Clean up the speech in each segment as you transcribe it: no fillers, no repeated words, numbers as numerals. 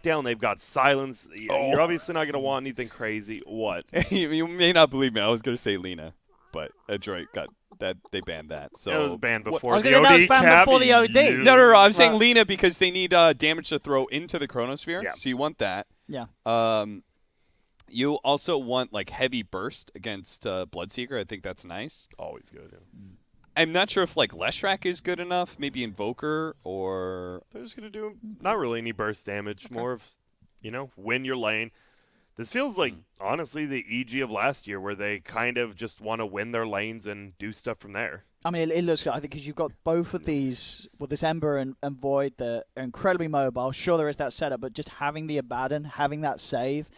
lockdown. They've got silence. You're obviously not going to want anything crazy. What? You may not believe me. I was going to say Lena, but ADROIT got that. They banned that. So it was banned before the the OD. that was banned before the OD. No. I'm saying Lena because they need damage to throw into the Chronosphere. Yeah. So you want that. Yeah. You also want like heavy burst against Bloodseeker. I think that's nice. Always good. Yeah. I'm not sure if like Leshrac is good enough. Maybe Invoker or They're just going to do not really any burst damage. Okay. More of, win your lane. This feels like, honestly, the EG of last year where they kind of just want to win their lanes and do stuff from there. I mean, it looks good. I think because you've got both of these, with this Ember and Void, that are incredibly mobile. Sure, there is that setup, but just having the Abaddon, having that save,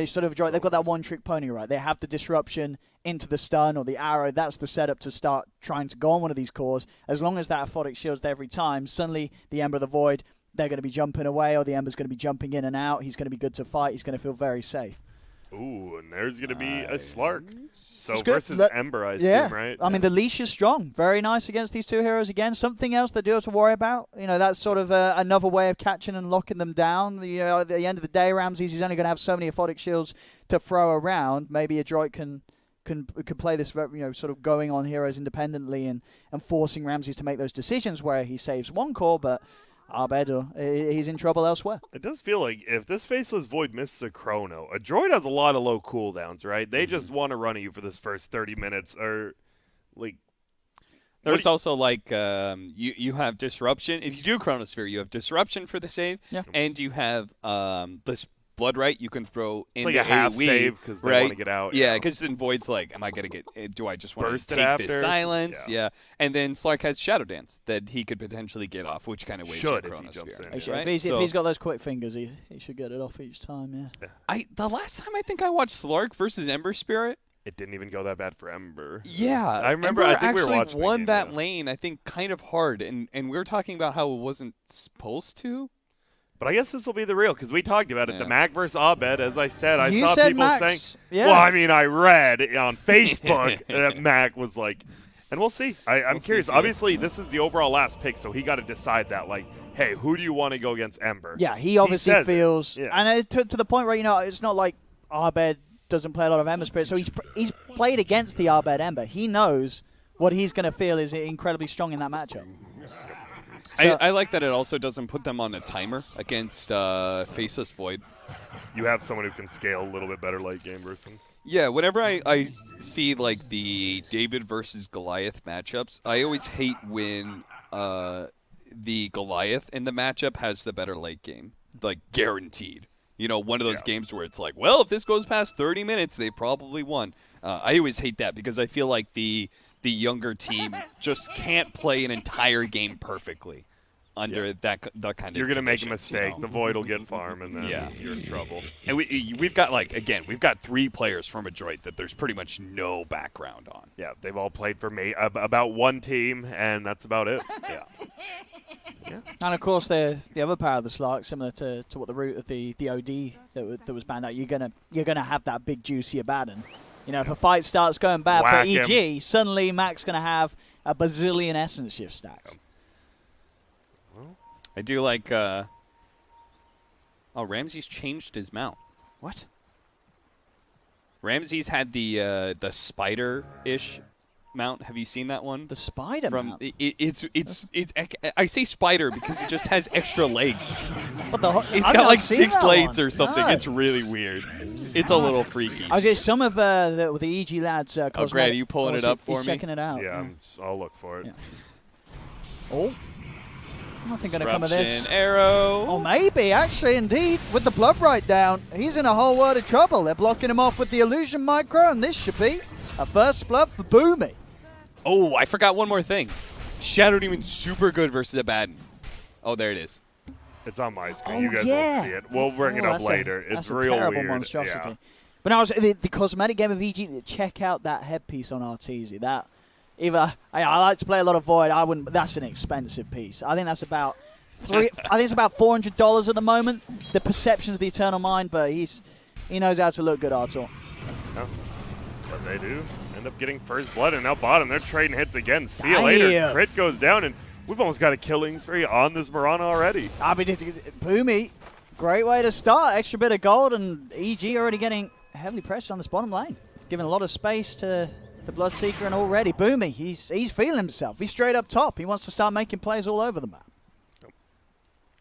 sort of they've got that one-trick pony, right? They have the disruption into the stun or the arrow. That's the setup to start trying to go on one of these cores. As long as that Aphotic shield's there every time, suddenly the Ember, the Void, they're going to be jumping away, or the Ember's going to be jumping in and out. He's going to be good to fight. He's going to feel very safe. Ooh, and there's going to be a Slark. So good. versus Ember, I assume, right? I mean, the leash is strong. Very nice against these two heroes again. Something else they do have to worry about. That's sort of another way of catching and locking them down. At the end of the day, Ramses is only going to have so many Aphotic shields to throw around. Maybe ADROIT can play this, sort of going on heroes independently and forcing Ramses to make those decisions where he saves one core, but Abed, he's in trouble elsewhere. It does feel like if this Faceless Void misses a Chrono, ADROIT has a lot of low cooldowns, right? They just want to run at you for this first 30 minutes, or like. There's also like you have disruption. If you do Chronosphere, you have disruption for the save, and you have this Blood Right you can throw in like the a half AoE, save because they want to get out. Yeah, because then Void's like, am I going to get? Do I just want Burst to it take after? this silence? Yeah. And then Slark has Shadow Dance that he could potentially get off, which kind of wastes your Chronosphere. If he's got those quick fingers, he should get it off each time. Yeah. The last time I think I watched Slark versus Ember Spirit, it didn't even go that bad for Ember. Yeah, I remember. Ember I think we were watching won that lane. I think kind of hard, and we were talking about how it wasn't supposed to. But I guess this will be the real, because we talked about it. The Mac versus Abed, as I said, I saw said people Max. saying, yeah. well, I mean, I read on Facebook that Mac was like, and we'll see. I'm curious. Obviously, this is the overall last pick, so he got to decide that, like, hey, who do you want to go against Ember? Yeah, he obviously feels, yeah. and to the point where, it's not like Abed doesn't play a lot of Ember Spirit, so he's played against the Abed Ember. He knows what he's going to feel is incredibly strong in that matchup. So, I like that it also doesn't put them on a timer against Faceless Void. You have someone who can scale a little bit better late game versus him. Yeah, whenever I see like the David versus Goliath matchups, I always hate when the Goliath in the matchup has the better late game, like guaranteed. One of those games where it's like, well, if this goes past 30 minutes, they probably won. I always hate that because I feel like the younger team just can't play an entire game perfectly under that kind of. You're gonna make a mistake. The Void will get farm, and then you're in trouble. And we've got we've got 3 players from ADROIT that there's pretty much no background on. Yeah, they've all played for about one team, and that's about it. Yeah. And of course, the other power of the Slark, similar to what the root of the OD that was banned out, you're gonna have that big juicy Abaddon. If a fight starts going bad for EG, suddenly Mac's going to have a bazillion essence shift stacks. Well, I do like... Ramses changed his mount. What? Ramses had the spider-ish mount. Have you seen that one? The spider mount? I say spider because it just has extra legs. It's I've got like seen 6 that legs one. or something. No. It's really weird. It's a little freaky. I was just some of the EG lads. Greg, are you pulling it up for me? He's checking it out. Yeah, I'll look for it. Yeah. Oh, nothing going to come of this. Arrow. Oh, maybe actually, indeed, with the Blood Right down, he's in a whole world of trouble. They're blocking him off with the Illusion Micro, and this should be a first blood for Boomy. Oh, I forgot one more thing. Shadow Demon super good versus Abaddon. Oh, there it is. It's on my screen. You guys won't see it. We'll bring it up later. It's real terrible weird. monstrosity. Yeah. But now the cosmetic game of EG. Check out that headpiece on Arteezy. That I like to play a lot of Void. I wouldn't. But that's an expensive piece. I think that's about I think it's about $400 at the moment. The perceptions of the Eternal Mind, but he knows how to look good, Artur. No. But they do end up getting first blood, and now bottom they're trading hits again. See you later. Crit goes down, and we've almost got a killing spree on this Mirana already. I mean, Boomy, Great way to start. Extra bit of gold, and EG already getting heavily pressed on this bottom lane. Giving a lot of space to the Bloodseeker, and already Boomy, he's feeling himself. He's straight up top. He wants to start making plays all over the map.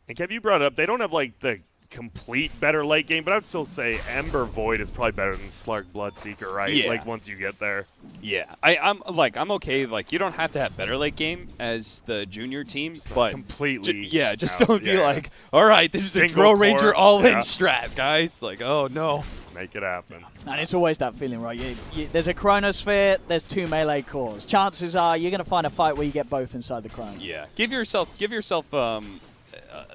And Kev, you brought it up, they don't have like the complete better late game, but I'd still say Ember Void is probably better than Slark Bloodseeker, right? Yeah. Like once you get there. Yeah, I'm okay. Like you don't have to have better late game as the junior team, but completely. just out. don't be like, all right, this is a Single Drill Ranger core. all-in Yeah. strat, guys. Like, oh no. Make it happen. And it's always that feeling, right? There's a Chronosphere, there's 2 melee cores. Chances are you're going to find a fight where you get both inside the Chrono. Yeah, give yourself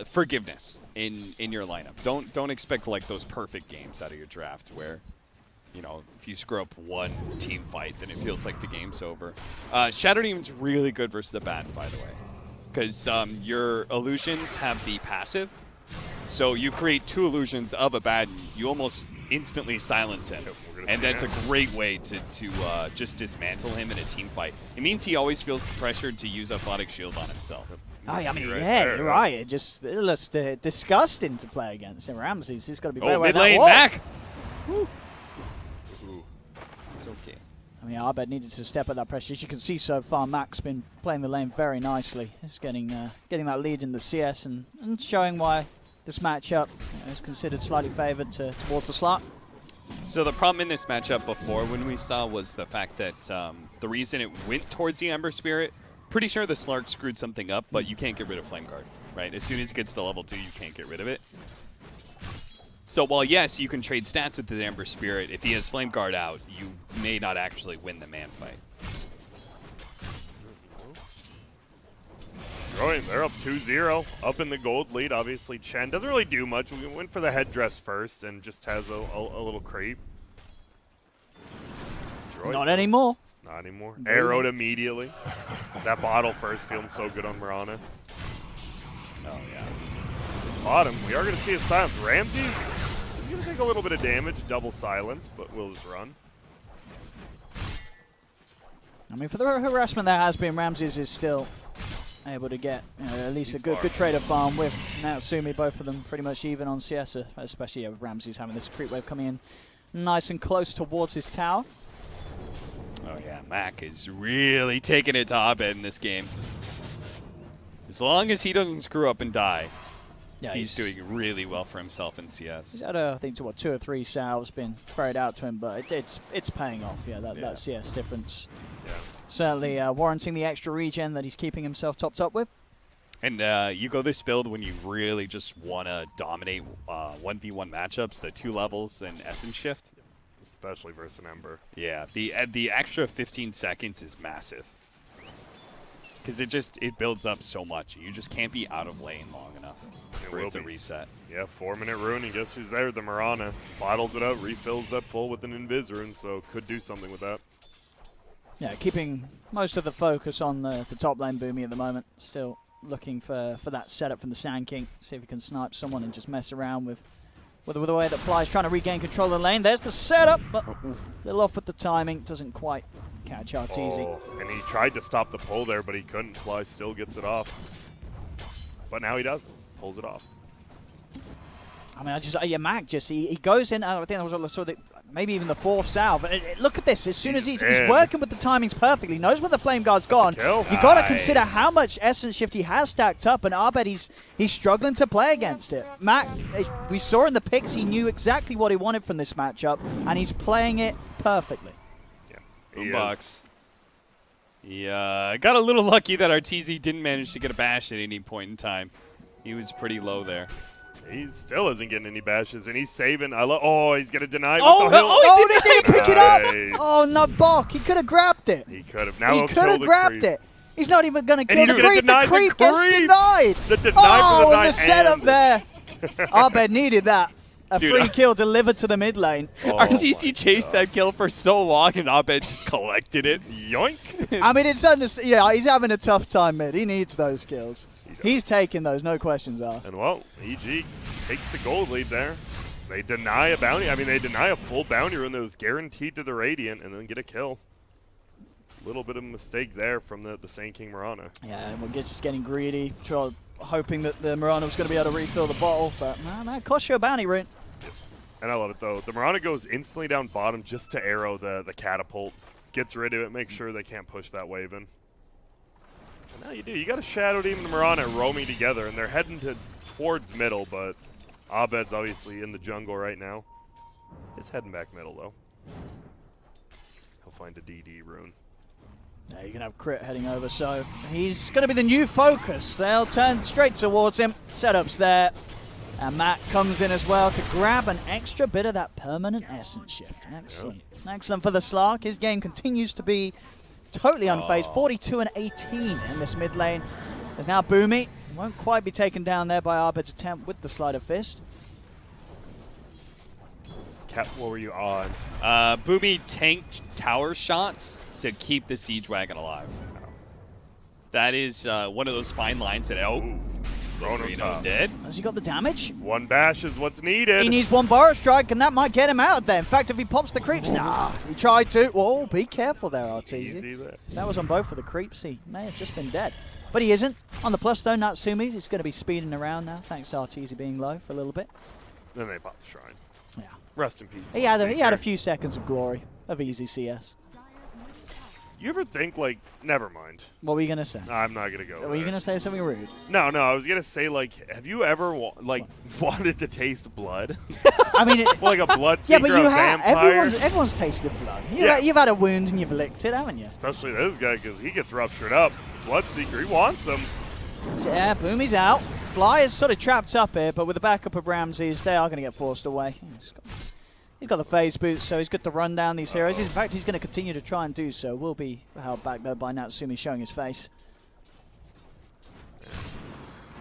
forgiveness in your lineup. Don't expect like those perfect games out of your draft where, you know, if you screw up one team fight, then it feels like the game's over. Shadow Demon's really good versus the Batten, by the way, because your illusions have the passive. So you create 2 illusions of a Batten, you almost instantly silence him. And that's a great way to just dismantle him in a team fight. It means he always feels pressured to use Athletic Shield on himself. Oh, I mean, Right yeah, there. you're right. It looks disgusting to play against. And Ramses, he's got to be very Oh, aware mid of that. lane Whoa! back. Ooh. It's okay. I mean, Arbed needed to step at that pressure. As you can see so far, Mac's been playing the lane very nicely. He's getting that lead in the CS and showing why this matchup is considered slightly favored towards the slot. So the problem in this matchup before when we saw was the fact that the reason it went towards the Ember Spirit, pretty sure the Slark screwed something up, but you can't get rid of Flame Guard, right? As soon as it gets to level 2, you can't get rid of it. So while, yes, you can trade stats with the Ember Spirit, if he has Flame Guard out, you may not actually win the man fight. They're up 2-0, up in the gold lead. Obviously, Chen doesn't really do much. We went for the headdress first and just has a little creep. Droid, Not anymore. Not anymore. Arrowed immediately. That bottle first, feeling so good on Mirana. Oh, yeah. Bottom, we are going to see a silence. Ramses is going to take a little bit of damage, double silence, but we'll just run. I mean, for the harassment there has been, Ramses is still able to get at least a good trade of farm with Natsumi, both of them pretty much even on CS, especially Ramses having this creep wave coming in nice and close towards his tower. Oh, yeah. Mac is really taking it to Abed in this game. As long as he doesn't screw up and die, Yeah, he's doing really well for himself in CS. He's had, I think, 2 or 3 salves been sprayed out to him, but it's paying off. Yeah, that CS difference. Yeah. Certainly warranting the extra regen that he's keeping himself topped up with. And you go this build when you really just want to dominate 1v1 matchups, the 2 levels and Essence Shift. Especially versus an Ember. Yeah, the extra 15 seconds is massive. Because it builds up so much. You just can't be out of lane long enough for it to reset. Yeah, 4-minute rune, and guess who's there? The Mirana. Bottles it up, refills that full with an Invis rune, so could do something with that. Yeah, keeping most of the focus on the top lane Boomy at the moment. Still looking for that setup from the Sand King. See if he can snipe someone and just mess around with the way that Fly's trying to regain control of the lane. There's the setup, but a little off with the timing. Doesn't quite catch Arteezy. Oh, and he tried to stop the pull there, but he couldn't. Fly still gets it off. But now he does. Pulls it off. I mean, Mac just, he goes in, I think that was sort of maybe even the 4th salve. But look at this. As soon as he's working with the timings perfectly, knows when the Flame Guard's gone. You got to consider how much Essence Shift he has stacked up, and I bet he's struggling to play against it. Mac, we saw in the picks, he knew exactly what he wanted from this matchup, and he's playing it perfectly. Yeah. Boombox. Yeah, got a little lucky that Arteezy didn't manage to get a bash at any point in time. He was pretty low there. He still isn't getting any bashes, and he's saving. He's going to deny Oh, with the hill. he didn't pick it up. Nice. Oh, Nabok. He could have grabbed it. He could have. Now He he'll could kill have the grabbed creep. it. He's not even going to kill he's the gonna creep. deny The the creep gets creep. denied. The deny for the and night the setup and- there. Arbed needed that. A Dude, free kill delivered to the mid lane. Arteezy chased that kill for so long, and Abed just collected it. Yoink. I mean, he's having a tough time mid. He needs those kills. He's taking those, no questions asked. And well, EG takes the gold lead there. They deny a bounty. I mean, they deny a full bounty rune that was guaranteed to the Radiant and then get a kill. Little bit of a mistake there from the Sand King Mirana. Yeah, and we're just getting greedy. hoping that the Mirana was going to be able to refill the bottle, but man, that cost you a bounty rune. And I love it, though. The Mirana goes instantly down bottom just to arrow the catapult. Gets rid of it, makes sure they can't push that wave in. And now you do. You got a Shadow Demon and Mirana roaming together, and they're heading towards middle, but Abed's obviously in the jungle right now. He's heading back middle, though. He'll find a DD rune. Yeah, you can have Crit heading over, so he's going to be the new focus. They'll turn straight towards him. Setups there. And Matt comes in as well to grab an extra bit of that permanent essence shift. Excellent. Yep. Excellent for the Slark. His game continues to be totally unfazed. 42 and 18 in this mid lane. There's now Boomy. Won't quite be taken down there by Abed's attempt with the Sleight of Fist. Cap, what were you on? Boomy tanked tower shots to keep the Siege Wagon alive. That is one of those fine lines that, dead. Has he got the damage? One bash is what's needed. He needs one Burrow Strike, and that might get him out there. In fact, if he pops the creeps, nah, he tried to. Whoa, be careful there, Arteezy. That was on both of the creeps. He may have just been dead. But he isn't. On the plus, though, Natsumi's. He's going to be speeding around now, thanks to Arteezy being low for a little bit. Then they pop the shrine. Yeah. Rest in peace. He had a few seconds of glory of easy CS. You ever think, like, never mind. What were you going to say? I'm not going to go Were you going to say something rude? No, I was going to say, like, have you ever, wanted to taste blood? I mean... like a blood seeker, yeah, but you have. vampire? Everyone's tasted blood. Yeah. You've had a wound and you've licked it, haven't you? Especially this guy, because he gets ruptured up. Bloodseeker, he wants him. So, yeah, Boomy's out. Fly is sort of trapped up here, but with the backup of Ramses, they are going to get forced away. He's got the phase boost, so he's good to run down these heroes. In fact, he's going to continue to try and do so. Will be held back, though, by Natsumi showing his face.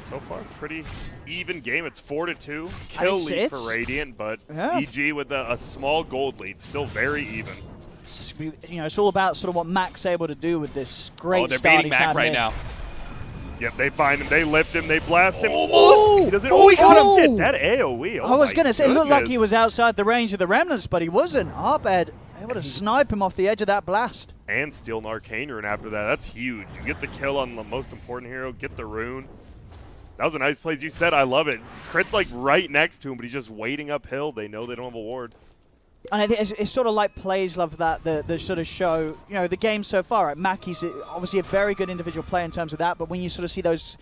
So far, pretty even game. It's 4-2. Kill lead for Radiant, but EG with a small gold lead. Still very even. It's all about sort of what Mac's able to do with this great they're start beating Mac right now. Yep, they find him, they lift him, they blast him. Oh! He doesn't. Oh, he got him. That AoE. I was going to say, it looked like he was outside the range of the remnants, but he wasn't. Abed able to snipe him off the edge of that blast. And steal an arcane rune after that. That's huge. You get the kill on the most important hero, get the rune. That was a nice play. As you said, I love it. Crit's like right next to him, but he's just waiting uphill. They know they don't have a ward. And I think it's sort of like plays love that the sort of show, the game so far. Right? Mac, he's obviously a very good individual player in terms of that, but when you sort of see those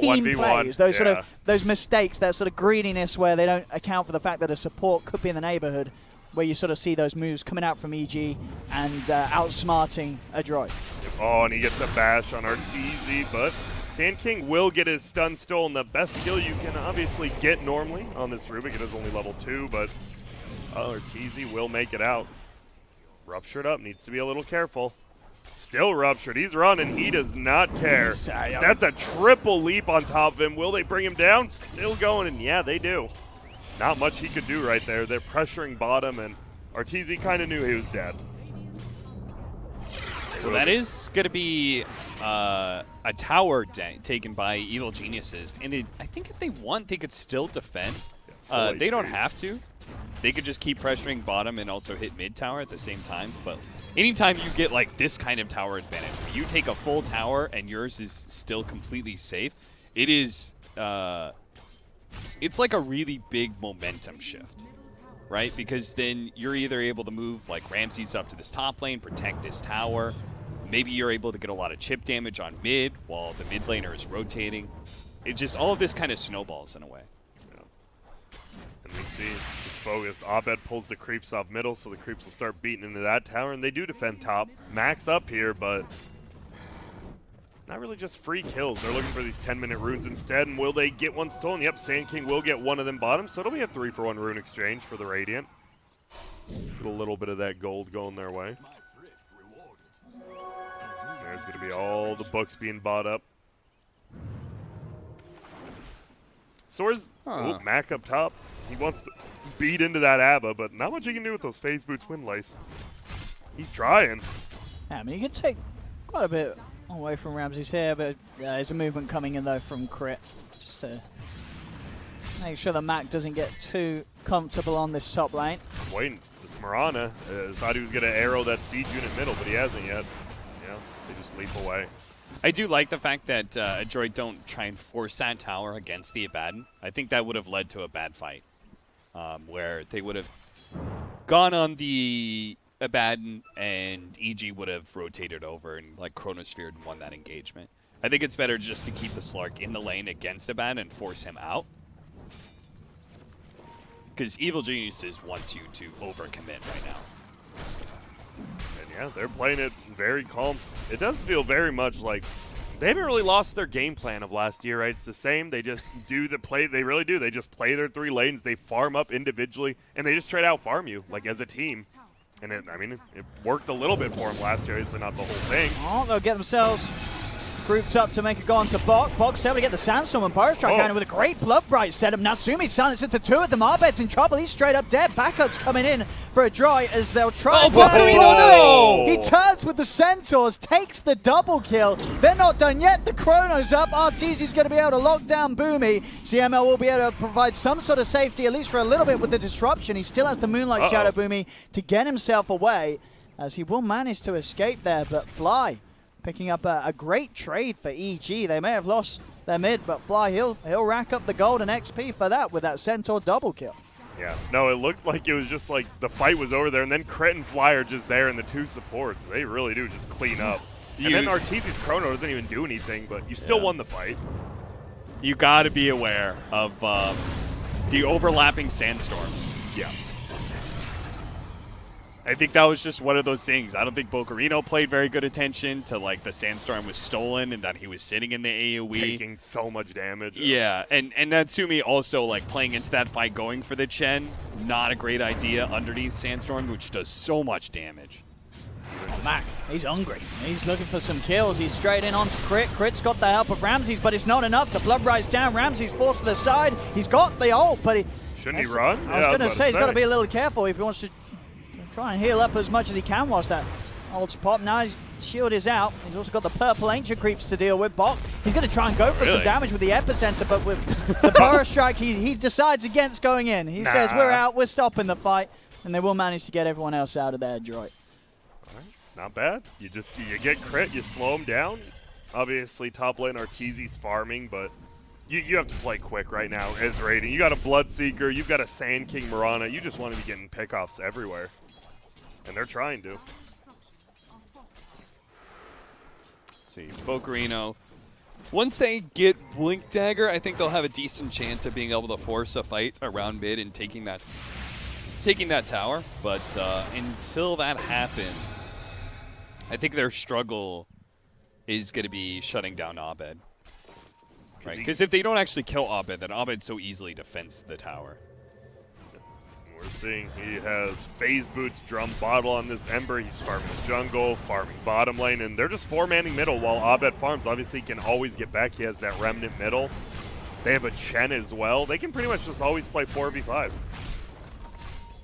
team plays, those sort of those mistakes, that sort of greediness where they don't account for the fact that a support could be in the neighborhood, where you sort of see those moves coming out from EG and outsmarting ADROIT. Oh, and he gets a bash on Arteezy, but Sand King will get his stun stolen. The best skill you can obviously get normally on this Rubik. It is only level 2, but Arteezy will make it out. Ruptured up, needs to be a little careful. Still ruptured, he's running, he does not care. That's a triple leap on top of him. Will they bring him down? Still going, and yeah, they do. Not much he could do right there. They're pressuring bottom, and Arteezy kind of knew he was dead. Well, that is going to be a tower taken by Evil Geniuses, and I think if they want, they could still defend. They don't have to. They could just keep pressuring bottom and also hit mid tower at the same time. But anytime you get like this kind of tower advantage, where you take a full tower and yours is still completely safe, it is it's like a really big momentum shift, right? Because then you're either able to move like Ramses up to this top lane, protect this tower. Maybe you're able to get a lot of chip damage on mid while the mid laner is rotating. It just all of this kind of snowballs in a way. And we see, just focused, Abed pulls the creeps off middle, so the creeps will start beating into that tower, and they do defend top. Max up here, but not really just free kills. They're looking for these 10-minute runes instead, and will they get one stolen? Yep, Sand King will get one of them bottom, so it'll be a 3-for-1 rune exchange for the Radiant. Get a little bit of that gold going their way. There's going to be all the books being bought up. So where's Mac up top? He wants to beat into that ABBA, but not much he can do with those phase boots windlace. He's trying. Yeah, I mean, you can take quite a bit away from Ramses here, but there's a movement coming in, though, from Crit. Just to make sure that Mac doesn't get too comfortable on this top lane. Waiting. This Mirana thought he was going to arrow that siege unit middle, but he hasn't yet. Yeah, they just leap away. I do like the fact that ADROIT don't try and force that tower against the Abaddon. I think that would have led to a bad fight, where they would have gone on the Abaddon and EG would have rotated over and like Chronosphere and won that engagement. I think it's better just to keep the Slark in the lane against Abaddon and force him out. Because Evil Geniuses wants you to overcommit right now. And yeah, they're playing it very calm. It does feel very much like they haven't really lost their game plan of last year, right? It's the same. They just do the play. They really do. They just play their 3 lanes. They farm up individually, and they just try to out-farm you, like, as a team. And, it worked a little bit for them last year. It's not the whole thing. Oh, they'll get themselves grouped up to make a go onto Bok. Bok's able to get the Sandstorm and Burrow Strike counter with a great Blood Bright setup. Natsumi silences the 2 of them. Arbed's in trouble. He's straight up dead. Backups coming in for ADROIT as they'll try to turn him. no! He turns with the Centaurs, takes the double kill. They're not done yet. The Chrono's up. Arteezy's going to be able to lock down Boomy. CML will be able to provide some sort of safety, at least for a little bit with the disruption. He still has the Moonlight Shadow Boomy to get himself away, as he will manage to escape there. But Fly picking up a great trade for EG. They may have lost their mid, but Fly, he'll rack up the golden XP for that with that Centaur double kill. Yeah, no, it looked like it was just like the fight was over there, and then Crit and Fly are just there, and the 2 supports. They really do just clean up. And then Arteezy's Chrono doesn't even do anything, but you still won the fight. You got to be aware of the overlapping Sandstorms. Yeah. I think that was just one of those things. I don't think Bocarino played very good attention to, like, the Sandstorm was stolen and that he was sitting in the AoE. Taking so much damage. Yeah, and Natsumi also, like, playing into that fight, going for the Chen, not a great idea underneath Sandstorm, which does so much damage. Oh, Mac, he's hungry. He's looking for some kills. He's straight in onto Crit. Crit's got the help of Ramses, but it's not enough. The Blood Bride's down. Ramses forced to the side. He's got the ult, but shouldn't he run? I was going to say, he's got to be a little careful if he wants to try and heal up as much as he can whilst that ult's pop. Now his shield is out. He's also got the purple ancient creeps to deal with. Bok, he's going to try and go for some damage with the epicenter, but with the Burrow Strike, he decides against going in. He says, we're out, we're stopping the fight, and they will manage to get everyone else out of there, ADROIT. Not bad. You get Crit, you slow him down. Obviously, top lane Arteezy's farming, but you have to play quick right now as raiding. You got a Bloodseeker, you've got a Sand King Mirana. You just want to be getting pickoffs everywhere. And they're trying to. Let's see, Bocarino. Once they get Blink Dagger, I think they'll have a decent chance of being able to force a fight around mid and taking that tower. But until that happens, I think their struggle is going to be shutting down Abed. Right? Because if they don't actually kill Abed, then Abed so easily defends the tower. We're seeing he has Phase Boots, Drum Bottle on this Ember. He's farming the jungle, farming bottom lane, and they're just 4-manning middle while Abed farms. Obviously, he can always get back. He has that Remnant middle. They have a Chen as well. They can pretty much just always play 4v5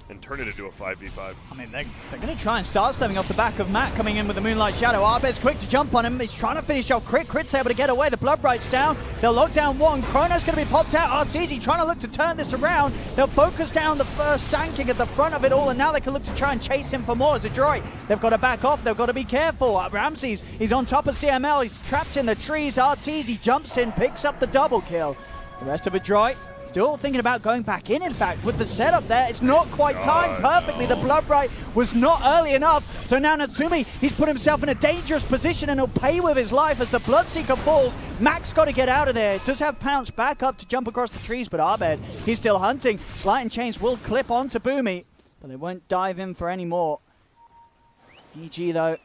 and turn it into a 5v5. I mean, they're going to try and start stemming off the back of Matt coming in with the Moonlight Shadow. Arbed's quick to jump on him. He's trying to finish off Crit. Crit's able to get away. The Blood Bright's down. They'll lock down one. Chrono's going to be popped out. Arteezy trying to look to turn this around. They'll focus down the first Sand King at the front of it all, and now they can look to try and chase him for more as ADROIT. They've got to back off. They've got to be careful. Ramses, he's on top of CML. He's trapped in the trees. Arteezy jumps in, picks up the double kill. The rest of ADROIT still thinking about going back in fact, with the setup there. It's not quite timed perfectly. The Blood Bright was not early enough. So now Natsumi, he's put himself in a dangerous position and he'll pay with his life as the Bloodseeker falls. Mac's got to get out of there. Does have Pounce back up to jump across the trees, but Abed, he's still hunting. Slight and Chains will clip onto Boomy, but they won't dive in for any more. EG, though,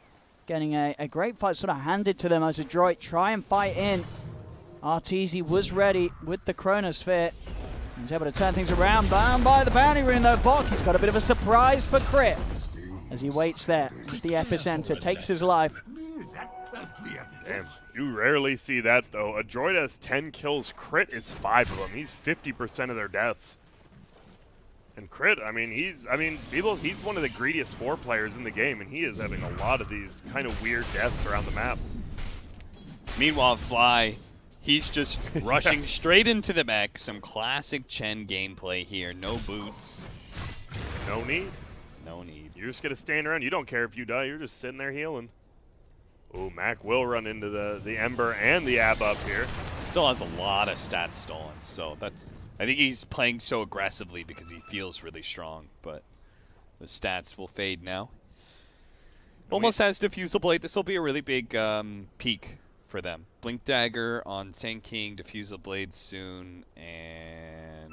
getting a great fight sort of handed to them as ADROIT try and fight in. Arteezy was ready with the Chronosphere. He's able to turn things around. Bound by the bounty rune, though. Bok, he's got a bit of a surprise for Crit as he waits there with the epicenter, takes his life. Damn, you rarely see that, though. ADROIT has 10 kills. Crit is 5 of them. He's 50% of their deaths. And Crit, he's one of the greediest 4 players in the game, and he is having a lot of these kind of weird deaths around the map. Meanwhile, Fly, he's just rushing straight into the mech. Some classic Chen gameplay here. No boots. No need. No need. You're just going to stand around. You don't care if you die. You're just sitting there healing. Ooh, Mac will run into the Ember and the Ab up here. Still has a lot of stats stolen, so that's. I think he's playing so aggressively because he feels really strong, but the stats will fade now. Almost has Diffusal Blade. This will be a really big peak for them. Blink Dagger on Sand King, Diffusal Blade soon, and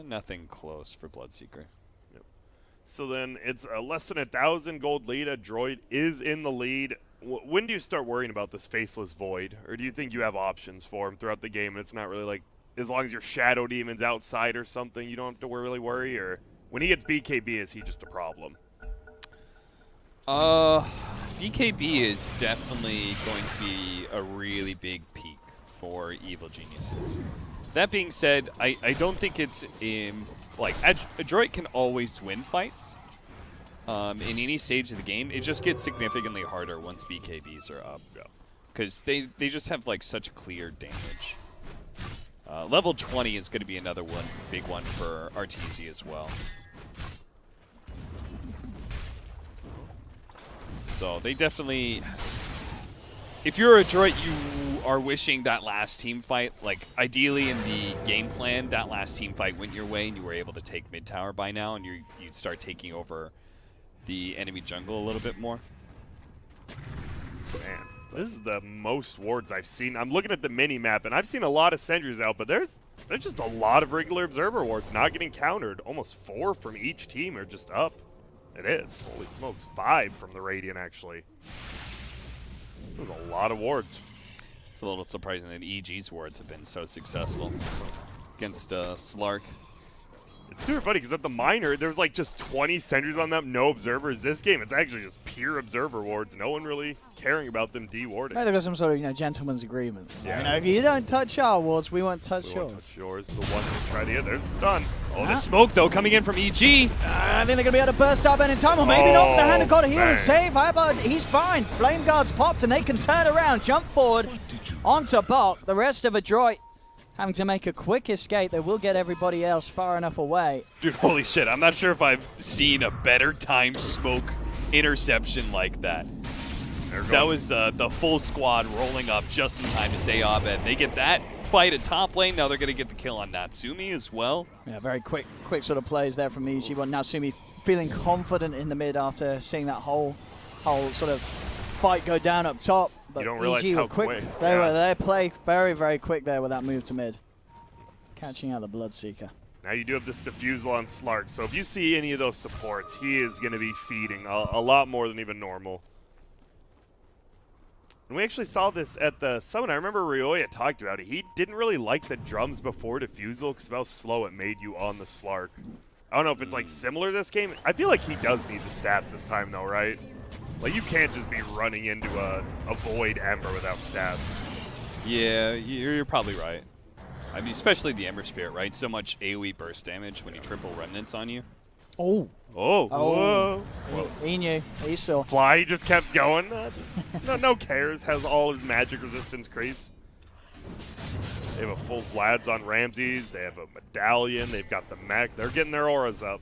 nothing close for Bloodseeker. So then it's a less than 1,000 gold lead. ADROIT is in the lead. When do you start worrying about this Faceless Void? Or do you think you have options for him throughout the game and it's not really like, as long as your Shadow Demon's outside or something, you don't have to really worry? Or when he gets BKB, is he just a problem? BKB is definitely going to be a really big peak for Evil Geniuses. That being said, I don't think it's like ADROIT can always win fights in any stage of the game. It just gets significantly harder once BKBs are up, because they just have like such clear damage. Level 20 is going to be another big one for RTZ as well. So they definitely, if you're ADROIT, you are wishing that last team fight, like ideally in the game plan, that last team fight went your way and you were able to take mid tower by now and you start taking over the enemy jungle a little bit more. Man, this is the most wards I've seen. I'm looking at the mini map and I've seen a lot of sentries out, but there's just a lot of regular observer wards not getting countered. Almost 4 from each team are just up. It is. Holy smokes, 5 from the Radiant actually. There's a lot of wards. It's a little surprising that EG's wards have been so successful against Slark. It's super funny because at the minor, there's like just 20 sentries on them, no observers. This game, it's actually just pure observer wards. No one really caring about them de-warding. Maybe there's some sort of gentleman's agreement. Yeah. If you don't touch our wards, we won't touch We yours. won't touch yours. The one who tried to get there's a stun. Oh, the smoke though coming in from EG. I think they're going to be able to burst up any time, or maybe not. The hand of God heal man. is safe. How about he's fine? Flame guards popped, and they can turn around, jump forward onto Bok. The rest of ADROIT having to make a quick escape. They will get everybody else far enough away. Dude, holy shit. I'm not sure if I've seen a better timed smoke interception like that. That was the full squad rolling up just in time to say Abed. They get that fight at top lane. Now they're going to get the kill on Natsumi as well. Yeah, very quick sort of plays there from EG. But Natsumi feeling confident in the mid after seeing that whole sort of fight go down up top. But You don't realize EG how were quick. quick. They play very, very quick there with that move to mid. Catching out the Bloodseeker. Now you do have this diffusal on Slark, so if you see any of those supports, he is going to be feeding a lot more than even normal. And we actually saw this at the summit. I remember Ryoya talked about it. He didn't really like the drums before diffusal because of how slow it made you on the Slark. I don't know if it's like similar this game. I feel like he does need the stats this time though, right? Like you can't just be running into a Void Ember without stats. Yeah, you're probably right. I mean, especially the Ember Spirit, right? So much AoE burst damage when you triple remnants on you. Oh. Oh, Oh. whoa. He knew. He saw. Fly just kept going. No cares. Has all his magic resistance creeps. They have a full Vlad's on Ramses. They have a medallion. They've got the mech. They're getting their auras up.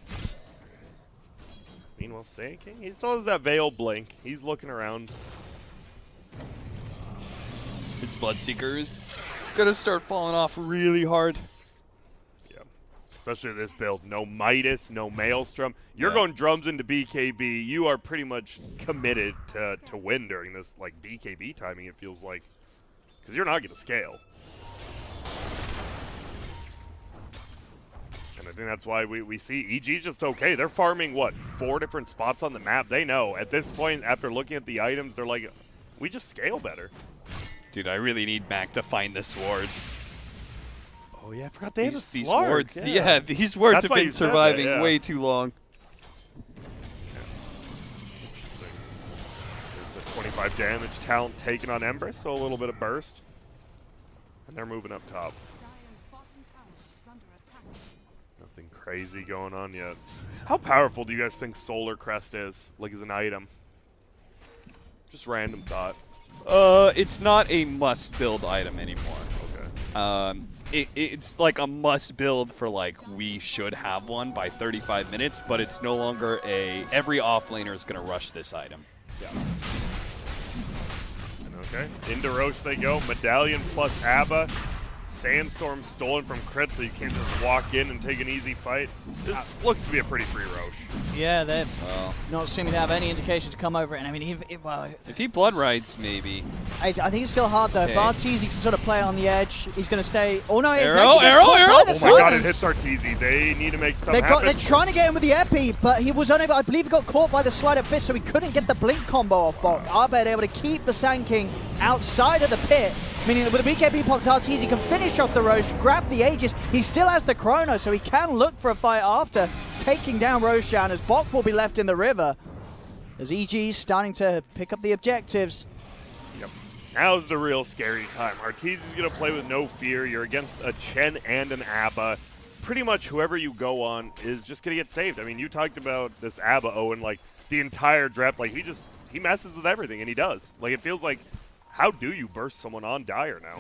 Meanwhile, Sand King, he still has that Veil blink. He's looking around. His Bloodseeker's gonna start falling off really hard. Yeah, especially this build. No Midas, no Maelstrom. You're Yeah. going drums into BKB. You are pretty much committed to win during this like BKB timing, it feels like. Because you're not going to scale. And I think that's why we see EG's just okay. They're farming, what, 4 different spots on the map? They know. At this point, after looking at the items, they're like, we just scale better. Dude, I really need Mac to find this ward. Oh, yeah, I forgot they have a These Slark. wards, yeah, these wards That's have why been you said that, surviving yeah. way too long. There's the 25 damage talent taken on Empress, so a little bit of burst. And they're moving up top. Nothing crazy going on yet. How powerful do you guys think Solar Crest is, like as an item? Just random thought. It's not a must-build item anymore. Okay. It's like a must-build for like we should have one by 35 minutes, but it's no longer every offlaner is going to rush this item. Yeah. Okay, into Roche they go. Medallion plus Abba. Sandstorm stolen from Crit, so you can't just walk in and take an easy fight. This looks to be a pretty free Roche. Yeah, they're not seeming to have any indication to come over it. And I mean, If he blood rides, maybe. I think it's still hard though. Okay. If Arteezy can sort of play on the edge, he's going to stay. Oh no, it's Arrow, actually arrow, caught arrow! by the Oh my god, it silence. hits Arteezy. They need to make something They're happen. trying to get him with the epi, but he was unable. I believe he got caught by the sleight of fist, so he couldn't get the blink combo off Bok. Abed able to keep the Sand King outside of the pit, meaning that with the BKB popped, Arteezy can finish off the Roche, grab the Aegis. He still has the Chrono, so he can look for a fight after taking down Roshan, as Bok will be left in the river. As EG's starting to pick up the objectives. Yep. Now's the real scary time. Arteezy's going to play with no fear. You're against a Chen and an Abba. Pretty much whoever you go on is just going to get saved. I mean, you talked about this Abba, Owen, like the entire draft. Like, he messes with everything, and he does. Like, it feels like, how do you burst someone on Dire now?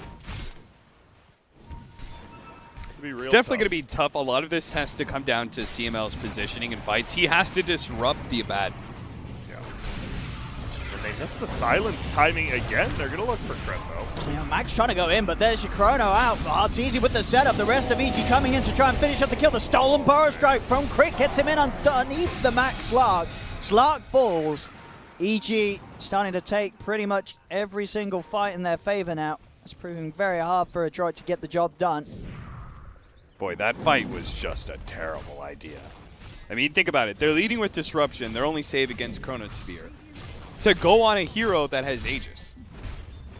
It's definitely going to be tough. A lot of this has to come down to CML's positioning in fights. He has to disrupt the Abaddon. Yeah. And they miss the silence timing again. They're going to look for Crit, though. Yeah, Max trying to go in, but there's your Chrono out. Arteezy with the setup. The rest of EG coming in to try and finish up the kill. The stolen Burrow Strike from Crit gets him in underneath the Max Slark. Slark falls. EG starting to take pretty much every single fight in their favor now. It's proving very hard for ADROIT to get the job done. Boy, that fight was just a terrible idea. I mean, think about it. They're leading with Disruption. They're only save against Chronosphere. To go on a hero that has Aegis.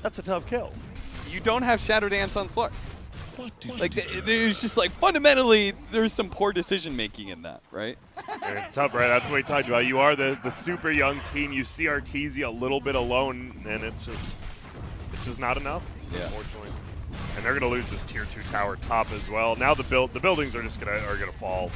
That's a tough kill. You don't have Shadow Dance on Slark. Like, there's just like, fundamentally, there's some poor decision-making in that, right? And it's tough, right? That's what we talked about. You are the super young team. You see Arteezy a little bit alone, and it's just not enough, unfortunately. And they're going to lose this tier 2 tower top as well. Now the buildings are just gonna fall.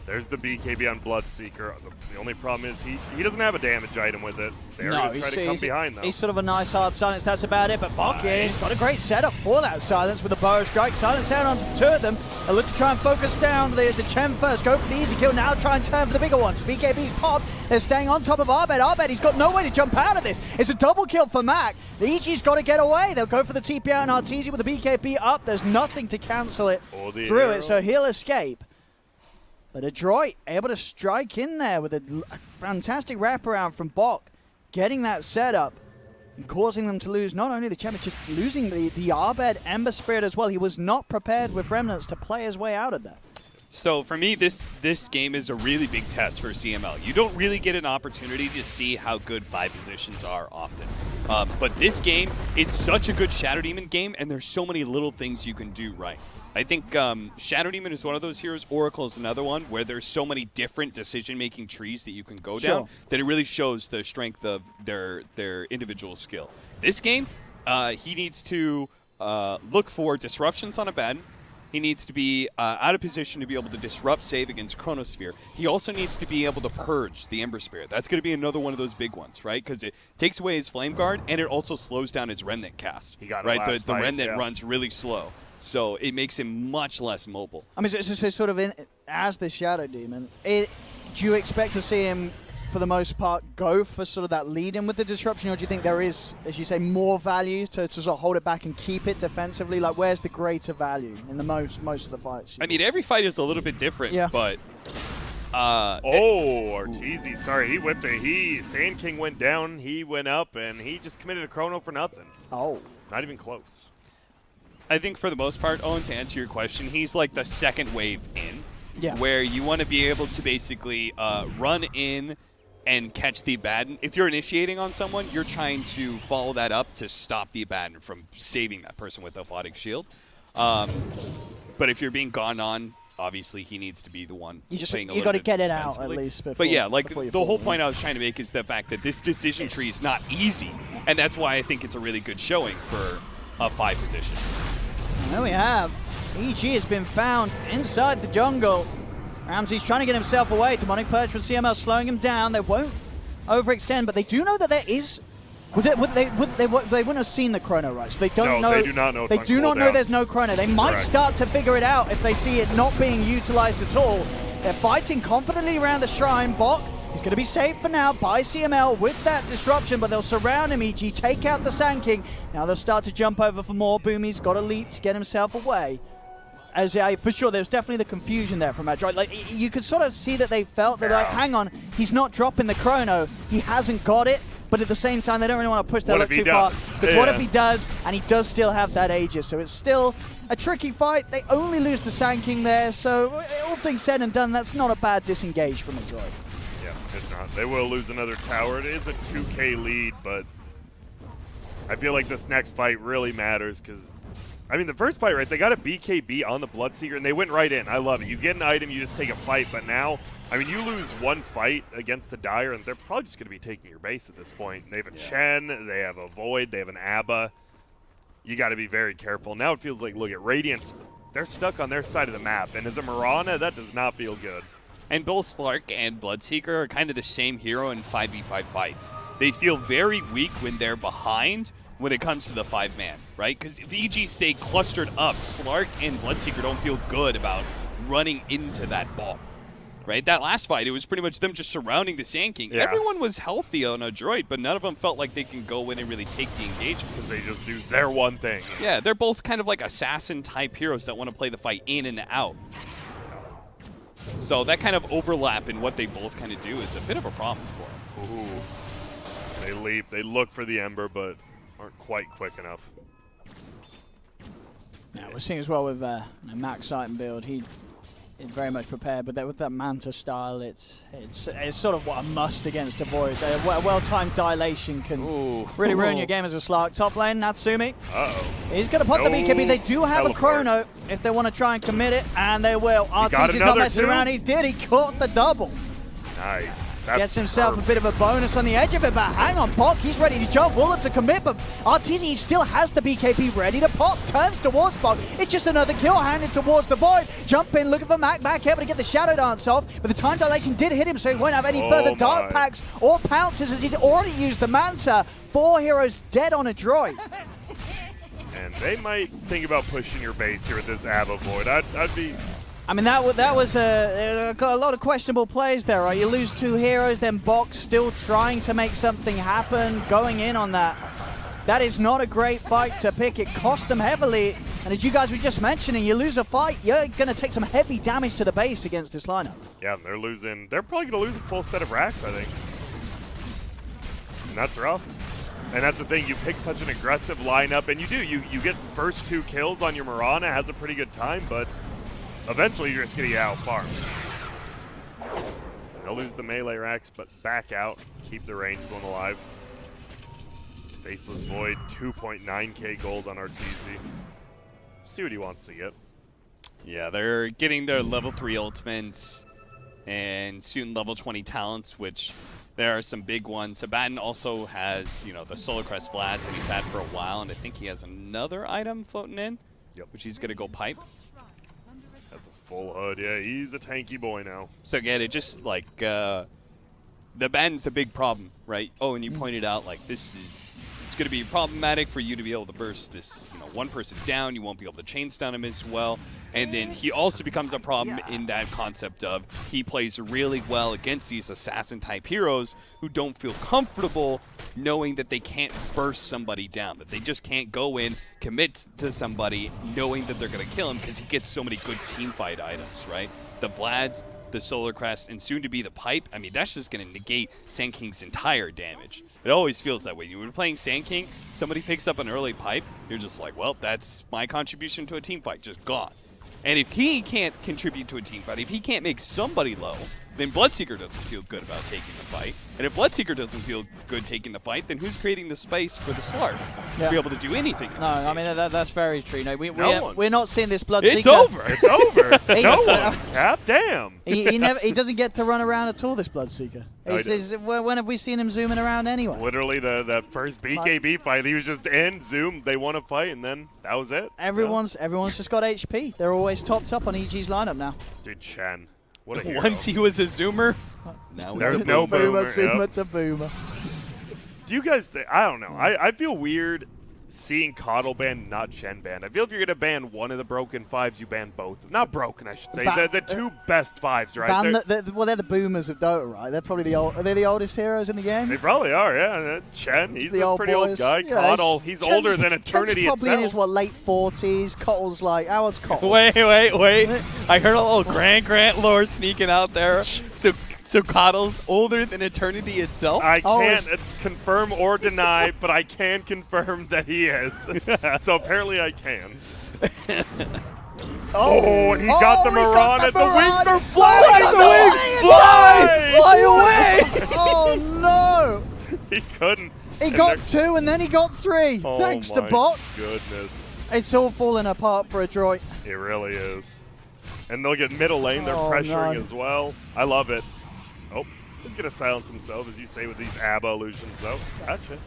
There's the BKB on Bloodseeker. The only problem is he doesn't have a damage item with it. They're going to try to come behind, though. He's sort of a nice hard silence, that's about it. But Bok he's got a great setup for that silence with the Burrow Strike. Silence down onto two of them. They look to try and focus down the Chen first. Go for the easy kill. Now try and turn for the bigger ones. BKB's popped. They're staying on top of Abed. Abed, he's got no way to jump out of this. It's a double kill for Mac. The EG's got to get away. They'll go for the TP out and Arteezy with the BKB up. There's nothing to cancel it through it, so he'll escape. But ADROIT able to strike in there with a fantastic wraparound from Bok, getting that setup and causing them to lose not only the champion, just losing the Abed Ember Spirit as well. He was not prepared with Remnants to play his way out of that. So for me, this game is a really big test for CML. You don't really get an opportunity to see how good 5 positions are often. But this game, it's such a good Shadow Demon game, and there's so many little things you can do right. I think Shadow Demon is one of those heroes. Oracle is another one where there's so many different decision-making trees that you can go down that it really shows the strength of their individual skill. This game, he needs to look for disruptions on Abaddon. He needs to be out of position to be able to disrupt save against Chronosphere. He also needs to be able to purge the Ember Spirit. That's going to be another one of those big ones, right? Because it takes away his Flame Guard, and it also slows down his Remnant cast. He got right? The Remnant runs really slow. So it makes him much less mobile. I mean, so sort of as the Shadow Demon, do you expect to see him, for the most part, go for sort of that lead-in with the disruption, or do you think there is, as you say, more value to sort of hold it back and keep it defensively? Like, where's the greater value in the most of the fights? I mean, every fight is a little bit different, but... Arteezy, sorry, he whipped it. Sand King went down, he went up, and he just committed a chrono for nothing. Oh. Not even close. I think for the most part, Owen, to answer your question, he's like the second wave in, where you want to be able to basically run in and catch the Abaddon. If you're initiating on someone, you're trying to follow that up to stop the Abaddon from saving that person with Aphotic Shield. But if you're being gone on, obviously he needs to be the one playing a little bit. You got to get it out at least. But yeah, like the whole point I was trying to make is the fact that this decision tree is not easy, and that's why I think it's a really good showing for a 5 position. There we have. EG has been found inside the jungle. Ramsey's trying to get himself away. Demonic Purge from CML slowing him down. They won't overextend, but they do know that there is... They wouldn't have seen the chrono, right? So they don't know. They do not know. They do not know there's no chrono. They might start to figure it out if they see it not being utilized at all. They're fighting confidently around the shrine. Bok He's going to be safe for now by CML with that disruption, but they'll surround him, EG, take out the Sand King. Now they'll start to jump over for more. Boomy's got to leap to get himself away. As for sure, there's definitely the confusion there from ADROIT. Like, you could sort of see that they felt that, like, hang on, he's not dropping the chrono. He hasn't got it, but at the same time, they don't really want to push their luck too far. But what if he does, and he does still have that Aegis? So it's still a tricky fight. They only lose the Sand King there, so all things said and done, that's not a bad disengage from ADROIT. Yeah, it's not. They will lose another tower. It is a 2K lead, but I feel like this next fight really matters because, I mean, the first fight, right, they got a BKB on the Bloodseeker, and they went right in. I love it. You get an item, you just take a fight, but now, I mean, you lose one fight against a Dire, and they're probably just going to be taking your base at this point. They have a Chen, they have a Void, they have an Abba. You got to be very careful. Now it feels like, look at Radiance, they're stuck on their side of the map, and as a Mirana, that does not feel good. And both Slark and Bloodseeker are kind of the same hero in 5v5 fights. They feel very weak when they're behind when it comes to the 5-man, right? Because if EG stay clustered up, Slark and Bloodseeker don't feel good about running into that ball, right? That last fight, it was pretty much them just surrounding the Sand King. Yeah. Everyone was healthy on ADROIT, but none of them felt like they can go in and really take the engagement. Because they just do their one thing. Yeah, they're both kind of like assassin-type heroes that want to play the fight in and out. So that kind of overlap in what they both kind of do is a bit of a problem for them. Ooh. They leap, they look for the Ember, but aren't quite quick enough. Yeah, we're seeing as well with Max Sighton build. He is very much prepared, but with that Manta style, it's sort of what a must against a Void. A well-timed dilation can really ruin your game as a Slark. Top lane, Natsumi. He's going to put the BKB. They do have a chrono if they want to try and commit it, and they will. Arteezy's not messing around. He did. He caught the double. Nice. Gets himself a bit of a bonus on the edge of it, but hang on, Bok, he's ready to jump, will have to commit, but Arteezy still has the BKB ready to pop, turns towards Bok. It's just another kill handed towards the Void. Jump in, looking for Mac, back able to get the Shadow Dance off, but the time dilation did hit him, so he won't have any further Dark Packs or pounces as he's already used the Manta. 4 heroes dead on ADROIT. And they might think about pushing your base here with this Abba Void. I'd be... I mean, that was a lot of questionable plays there, right? You lose 2 heroes, then Bok still trying to make something happen, going in on that. That is not a great fight to pick. It cost them heavily. And as you guys were just mentioning, you lose a fight, you're going to take some heavy damage to the base against this lineup. Yeah, they're losing. They're probably going to lose a full set of racks, I think. And that's rough. And that's the thing, you pick such an aggressive lineup, and you do. You get first 2 kills on your Mirana, has a pretty good time, but eventually you're just going to get out-farmed. They'll lose the melee racks, but back out, keep the range going alive. Faceless Void, 2.9k gold on Arteezy. See what he wants to get. Yeah, they're getting their level 3 ultimates and soon level 20 talents, which there are some big ones. Abaddon also has, you know, the Solar Crest Vlads that he's had for a while, and I think he has another item floating in, which he's going to go pipe. That's a full hood. Yeah, he's a tanky boy now. So again, it just like the Abaddon's a big problem, right? Oh, and you pointed out like it's going to be problematic for you to be able to burst this, you know, one person down. You won't be able to chain stun him as well. And then he also becomes a problem in that concept of he plays really well against these assassin-type heroes who don't feel comfortable knowing that they can't burst somebody down, that they just can't go in, commit to somebody knowing that they're going to kill him because he gets so many good teamfight items, right? The Vlads, the Solar Crest, and soon to be the Pipe. I mean, that's just going to negate Sand King's entire damage. It always feels that way. When you're playing Sand King, somebody picks up an early Pipe, you're just like, well, that's my contribution to a teamfight, just gone. And if he can't contribute to a team fight, if he can't make somebody low, then Bloodseeker doesn't feel good about taking the fight. And if Bloodseeker doesn't feel good taking the fight, then who's creating the space for the Slark to be able to do anything? No, I mean, that's very true. No, we're not seeing this Bloodseeker. It's over. It's over. No one. God damn. He doesn't get to run around at all, this Bloodseeker. When have we seen him zooming around anyway? Literally, the first BKB fight, he was just in, zoom, they won a fight, and then that was it. Everyone's just got HP. They're always topped up on EG's lineup now. Dude, Chen. What a hero. Once he was a zoomer, now There's he's a no boomer. Zoomer to boomer. Do you guys I don't know. I feel weird seeing Coddle ban, not Chen ban. I feel if you're going to ban one of the broken 5s, you ban both. Not broken, I should say. The two best 5s, right? They're the boomers of Dota, right? They're probably are they the oldest heroes in the game? They probably are, yeah. Chen, he's a pretty old guy. Yeah, Coddle, he's Chen's, older than Eternity Chen's probably itself. in his, late 40s. Cottle's like, how old's Cottle? Wait. I heard a little Grant lore sneaking out there. So Coddle's older than Eternity itself? I can't confirm or deny, but I can confirm that he is. So apparently I can. And he got the Mirana. The wings are flying! Fly away! Oh, no! He couldn't. He got 2, and then he got 3. Oh, Thanks to my Bot. Goodness. It's all falling apart for ADROIT. It really is. And they'll get middle lane. They're pressuring as well. I love it. Oh, he's going to silence himself, as you say, with these ABBA illusions, though. Gotcha.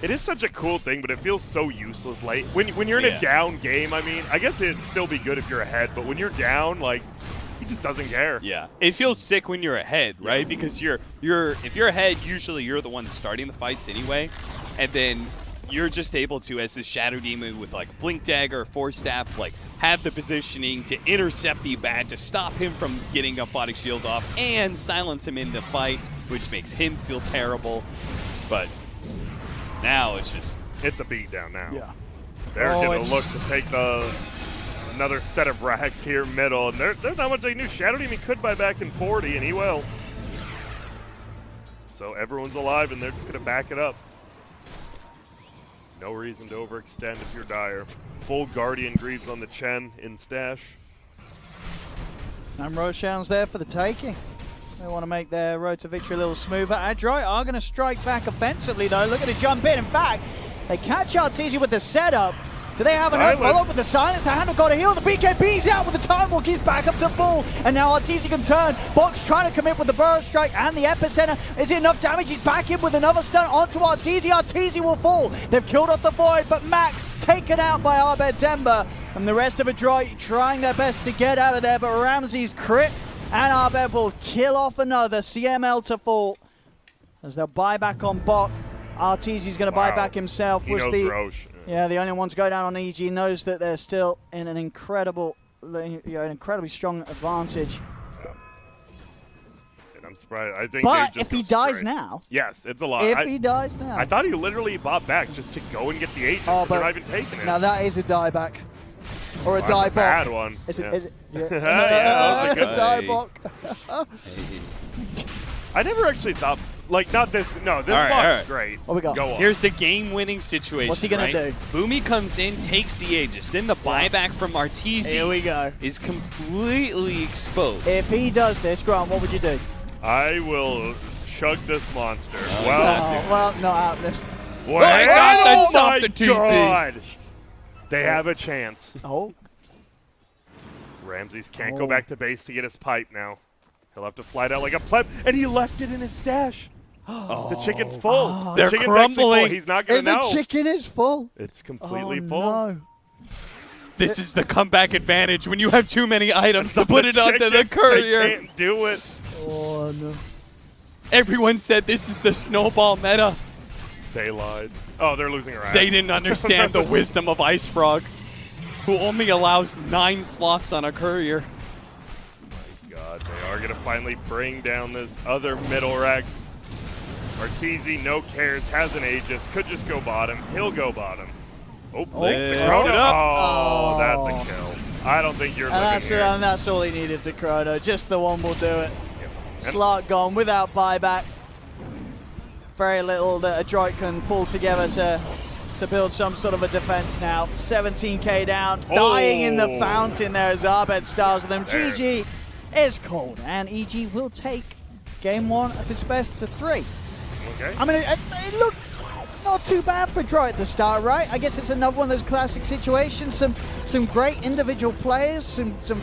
It is such a cool thing, but it feels so useless late. When you're in a down game, I mean, I guess it'd still be good if you're ahead, but when you're down, like, he just doesn't care. Yeah. It feels sick when you're ahead, right? Because if you're ahead, usually you're the one starting the fights anyway, and then you're just able to, as this Shadow Demon with like Blink Dagger or Force Staff, like have the positioning to intercept the bad, to stop him from getting a Photic Shield off, and silence him in the fight, which makes him feel terrible. But now it's a beatdown now. Yeah. They're going to look to take another set of racks here middle, and there's not much they knew. Shadow Demon could buy back in 40, and he will. So everyone's alive, and they're just going to back it up. No reason to overextend if you're Dire. Full Guardian Greaves on the Chen in stash. And Roshan's there for the taking. They want to make their road to victory a little smoother. ADROIT are going to strike back offensively, though. Look at it jump in. In fact, they catch Arteezy with the setup. Do they have enough follow-up with the silence? The handle got a heal. The BKB's out with the time walk. He's back up to full. And now Arteezy can turn. Box trying to commit with the Burrow Strike and the Epicenter. Is it enough damage? He's back in with another stun onto Arteezy. Arteezy will fall. They've killed off the Void, but Mac taken out by Abed Zemba. And the rest of ADROIT trying their best to get out of there, but Ramsey's crit and Abed will kill off another. CML to fall as they'll buy back on Bot. Arteezy's going to buy back himself. He knows Roche. Yeah, the only one to go down on EG knows that they're still in an incredibly strong advantage. And I'm surprised. I think. But if he dies now, yes, it's a lot. If he dies now, I thought he literally bought back just to go and get the agent. Oh, they're not even taking it. Now that is a dieback, or a die That's a bad bot. one. Is it? Yeah. Is it? Yeah, that was a good die bot. I never actually thought. Like, not this. No, this All box right. is great. What we got? Go on. Here's the game-winning situation. What's he gonna do? Boomy comes in, takes the Aegis. Then the buyback from Arteezy Here we go. is completely exposed. If he does this, Grant, what would you do? I will chug this monster. No, not out this. Well, I got that oh my off the TP. God. They have a chance. Oh. Ramses can't go back to base to get his pipe now. He'll have to fly down like a pleb, and he left it in his stash. The chicken's full. They're the chicken's crumbling. Full. He's not going to And know. the chicken is full. It's completely full. No. This is the comeback advantage when you have too many items to put it onto the courier. They can't do it. Oh, no. Everyone said this is the snowball meta. They lied. Oh, they're losing her ass. They didn't understand the wisdom of Ice Frog, who only allows 9 slots on a courier. God, they are going to finally bring down this other middle rack. Arteezy, no cares, has an Aegis, could just go bottom. He'll go bottom. Oh, thanks to Chrono. Oh, that's a kill. I don't think you're living here. And that's all he needed to Chrono. Just the one will do it. Yep. Slark gone without buyback. Very little that ADROIT can pull together to build some sort of a defense now. 17k down, dying in the fountain there as Abed stars with them. GG is called, and EG will take game 1 of his best to 3. Okay. I mean, it looked not too bad for Droid at the start, right? I guess it's another one of those classic situations. Some great individual players, some